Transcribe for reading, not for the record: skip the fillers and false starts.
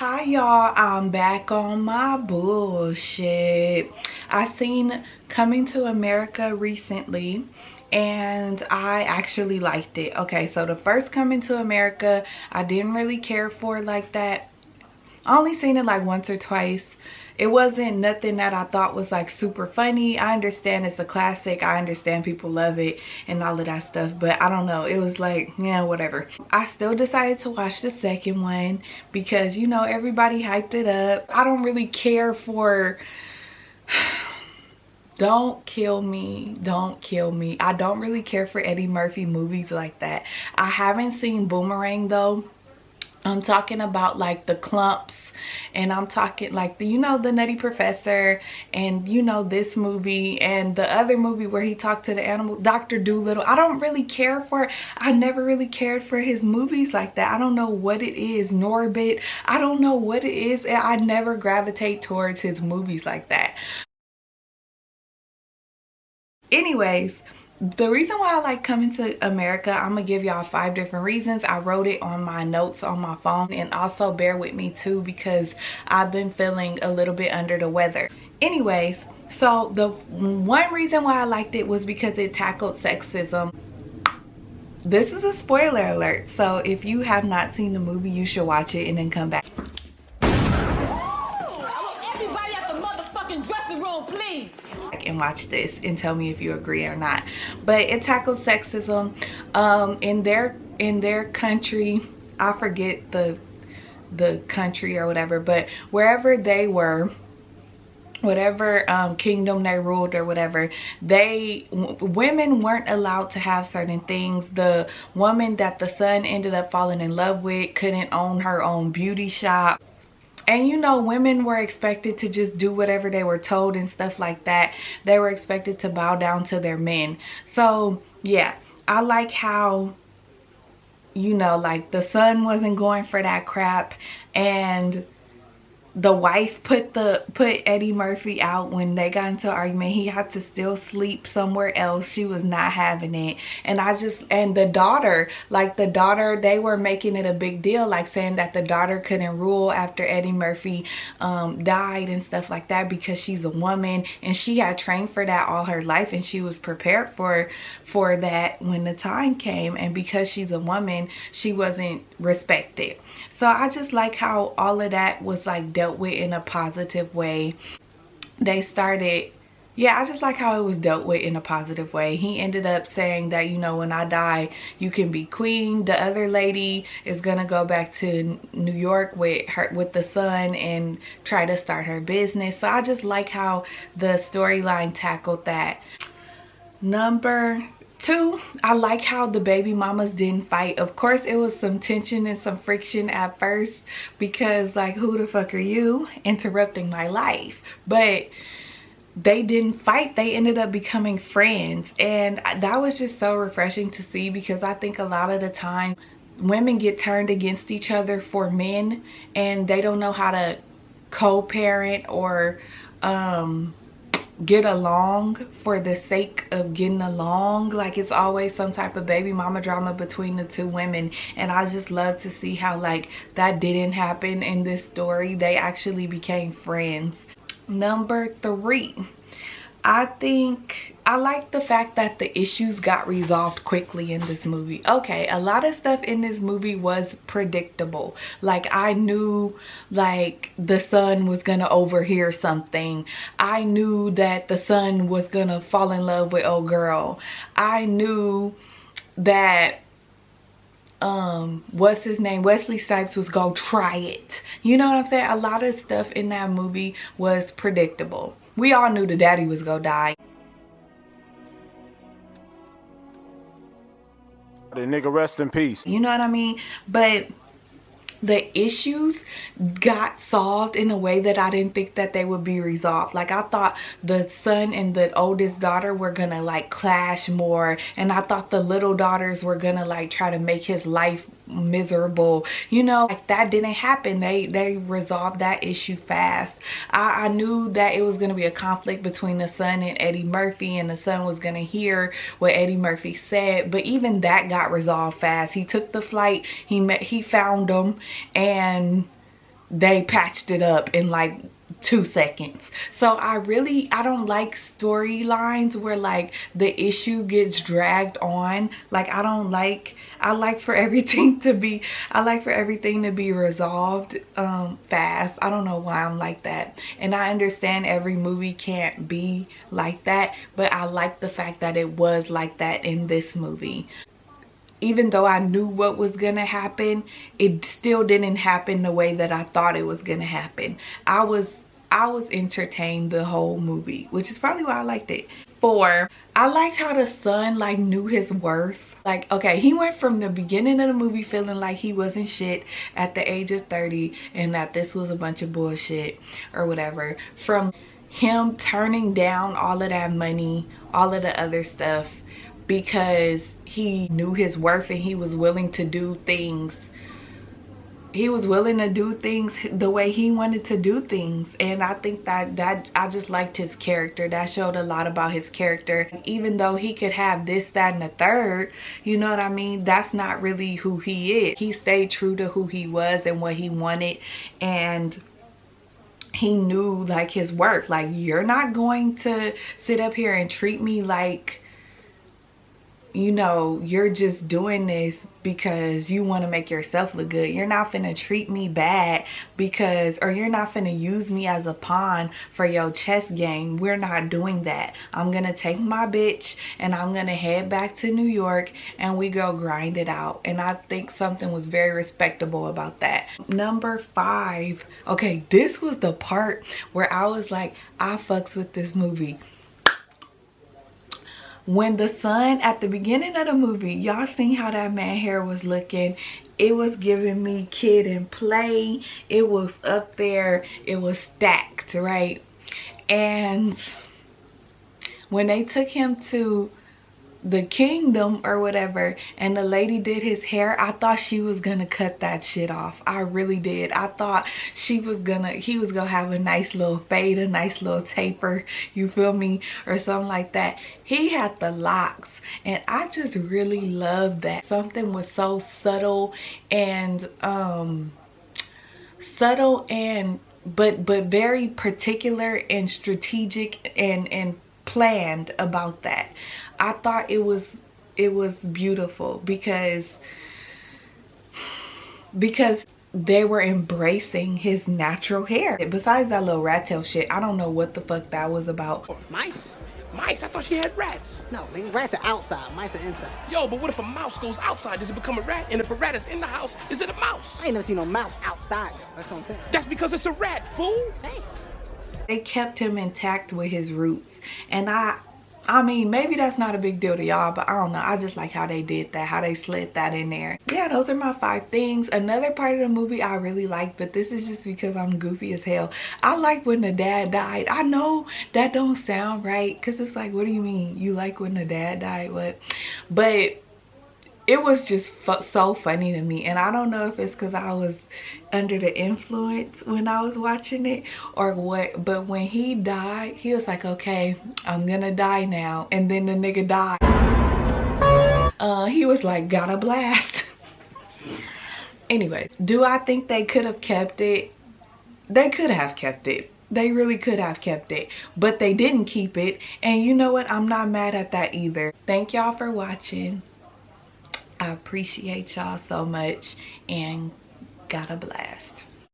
Hi y'all, I'm back on my bullshit. I seen Coming to America recently and I actually liked it. Okay, so the first Coming to America I didn't really care for like that. I only seen it like once or twice. It wasn't nothing that I thought was like super funny. I understand it's a classic. I understand people love it and all of that stuff. But I don't know. It was like, yeah, whatever. I still decided to watch the second one because, you know, everybody hyped it up. I don't really care for... Don't kill me. Don't kill me. I don't really care for Eddie Murphy movies like that. I haven't seen Boomerang though. I'm talking about like the Clumps, and I'm talking like the, you know, the Nutty Professor, and you know, this movie and the other movie where he talked to the animal, Dr. Dolittle. I don't really care for, I never really cared for his movies like that. I don't know what it is. Norbit, I don't know what it is. I never gravitate towards his movies like that. Anyways, the reason why I like Coming to America, I'm gonna give y'all 5 different reasons. I wrote it on my notes on my phone, and also bear with me too because I've been feeling a little bit under the weather. Anyways, so the one reason why I liked it was because it tackled sexism. This is a spoiler alert, so if you have not seen the movie, you should watch it and then come back. Everybody at the motherfucking dressing room, please. And watch this and tell me if you agree or not. But it tackles sexism in their country. I forget the country or whatever, but wherever they were, whatever kingdom they ruled or whatever, women weren't allowed to have certain things. The woman that the son ended up falling in love with couldn't own her own beauty shop. And you know, women were expected to just do whatever they were told and stuff like that. They were expected to bow down to their men. So yeah, I like how, you know, like the son wasn't going for that crap, and the wife put Eddie Murphy out when they got into an argument. He had to still sleep somewhere else. She was not having it. And and the daughter, like the daughter, they were making it a big deal, like saying that the daughter couldn't rule after Eddie Murphy died and stuff like that because she's a woman, and she had trained for that all her life, and she was prepared for that when the time came, and because she's a woman, she wasn't respected. So I just like how all of that was like dealt with in a positive way. They started, yeah, I just like how it was dealt with in a positive way. He ended up saying that, you know, when I die, you can be queen. The other lady is gonna go back to New York with the son and try to start her business. So I just like how the storyline tackled that. Number 2, I like how the baby mamas didn't fight. Of course, it was some tension and some friction at first because, like, who the fuck are you interrupting my life? But they didn't fight. They ended up becoming friends, and that was just so refreshing to see, because I think a lot of the time women get turned against each other for men, and they don't know how to co-parent or get along for the sake of getting along. Like, it's always some type of baby mama drama between the 2 women, and I just love to see how like that didn't happen in this story. They actually became friends. Number 3, I think I like the fact that the issues got resolved quickly in this movie. Okay, a lot of stuff in this movie was predictable. Like, I knew like the son was gonna overhear something. I knew that the son was gonna fall in love with old girl. I knew that what's his name, Wesley Snipes, was gonna try it. You know what I'm saying? A lot of stuff in that movie was predictable. We all knew the daddy was gonna die. The nigga rest in peace. You know what I mean? But the issues got solved in a way that I didn't think that they would be resolved. Like, I thought the son and the oldest daughter were gonna like clash more, and I thought the little daughters were gonna like try to make his life miserable. You know, like, that didn't happen. They resolved that issue fast. I knew that it was gonna be a conflict between the son and Eddie Murphy, and the son was gonna hear what Eddie Murphy said, but even that got resolved fast. He took the flight, he found him, and they patched it up in like 2 seconds. So I don't like storylines where like the issue gets dragged on. Like I like for everything to be resolved fast. I don't know why I'm like that. And I understand every movie can't be like that, but I like the fact that it was like that in this movie. Even though I knew what was gonna happen, it still didn't happen the way that I thought it was gonna happen. I was entertained the whole movie, which is probably why I liked it. 4, I liked how the son like knew his worth. Like, okay, he went from the beginning of the movie feeling like he wasn't shit at the age of 30 and that this was a bunch of bullshit or whatever. From him turning down all of that money, all of the other stuff, because he knew his worth and he was willing to do things. He was willing to do things the way he wanted to do things. And I think that I just liked his character. That showed a lot about his character. Even though he could have this, that, and the third, you know what I mean? That's not really who he is. He stayed true to who he was and what he wanted. And he knew like his worth. Like, you're not going to sit up here and treat me like, you know, you're just doing this because you want to make yourself look good. You're not finna treat me bad because, or you're not finna use me as a pawn for your chess game. We're not doing that. I'm gonna take my bitch and I'm gonna head back to New York and we go grind it out. And I think something was very respectable about that. Number 5. Okay, this was the part where I was like, I fucks with this movie. When the son, at the beginning of the movie, y'all seen how that man hair was looking. It was giving me Kid and Play. It was up there. It was stacked, right? And when they took him to the kingdom or whatever and the lady did his hair, I thought she was gonna cut that shit off. I really did. I thought he was gonna have a nice little fade, a nice little taper, you feel me, or something like that. He had the locks and I just really loved that. Something was so subtle and but very particular and strategic and planned about that. I thought it was beautiful because they were embracing his natural hair. Besides that little rat tail shit, I don't know what the fuck that was about. Mice? Mice? I thought she had rats. No, man, rats are outside, mice are inside. Yo, but what if a mouse goes outside? Does it become a rat? And if a rat is in the house, is it a mouse? I ain't never seen no mouse outside, though. That's what I'm saying. That's because it's a rat, fool. Hey. They kept him intact with his roots. And I mean, maybe that's not a big deal to y'all, but I don't know. I just like how they did that, how they slid that in there. Yeah, those are my 5 things. Another part of the movie I really liked, but this is just because I'm goofy as hell. I like when the dad died. I know that don't sound right, because it's like, what do you mean? You like when the dad died? What? But it was just so funny to me. And I don't know if it's because I was under the influence when I was watching it or what, but when he died, he was like, okay, I'm gonna die now. And then the nigga died. He was like, got a blast. Anyway, do I think they could have kept it? They could have kept it. They really could have kept it, but they didn't keep it. And you know what? I'm not mad at that either. Thank y'all for watching. I appreciate y'all so much and got a blast.